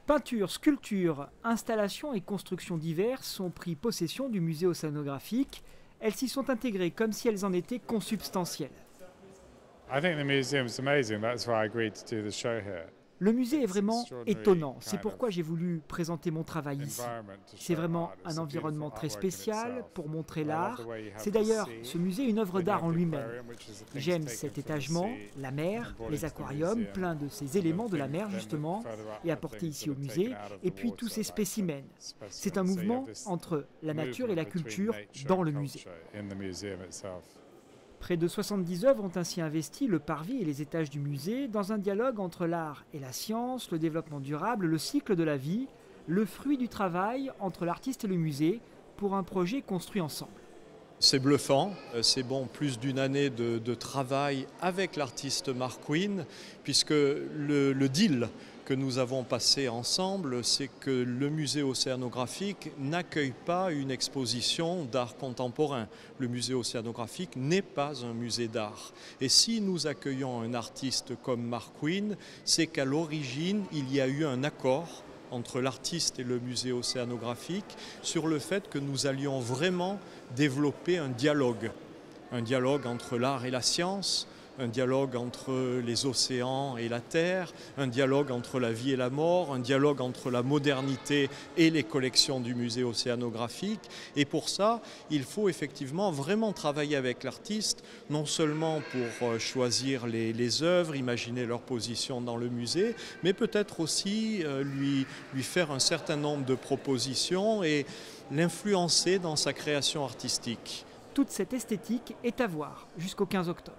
Peintures, sculptures, installations et constructions diverses ont pris possession du musée océanographique. Elles s'y sont intégrées comme si elles en étaient consubstantielles. I think the museum's amazing. That's why I agreed to do the show here. Le musée est vraiment étonnant, c'est pourquoi j'ai voulu présenter mon travail ici. C'est vraiment un environnement très spécial pour montrer l'art. C'est d'ailleurs ce musée une œuvre d'art en lui-même. J'aime cet étagement, la mer, les aquariums, plein de ces éléments de la mer justement, et apportés ici au musée, et puis tous ces spécimens. C'est un mouvement entre la nature et la culture dans le musée. Près de 70 œuvres ont ainsi investi le parvis et les étages du musée dans un dialogue entre l'art et la science, le développement durable, le cycle de la vie, le fruit du travail entre l'artiste et le musée pour un projet construit ensemble. C'est bluffant, c'est bon plus d'une année de travail avec l'artiste Mark Quinn, puisque le deal que nous avons passé ensemble, c'est que le musée océanographique n'accueille pas une exposition d'art contemporain. Le musée océanographique n'est pas un musée d'art. Et si nous accueillons un artiste comme Mark Quinn, c'est qu'à l'origine, il y a eu un accord entre l'artiste et le musée océanographique sur le fait que nous allions vraiment développer un dialogue entre l'art et la science, un dialogue entre les océans et la terre, un dialogue entre la vie et la mort, un dialogue entre la modernité et les collections du musée océanographique. Et pour ça, il faut effectivement vraiment travailler avec l'artiste, non seulement pour choisir les œuvres, imaginer leur position dans le musée, mais peut-être aussi lui faire un certain nombre de propositions et l'influencer dans sa création artistique. Toute cette esthétique est à voir jusqu'au 15 octobre.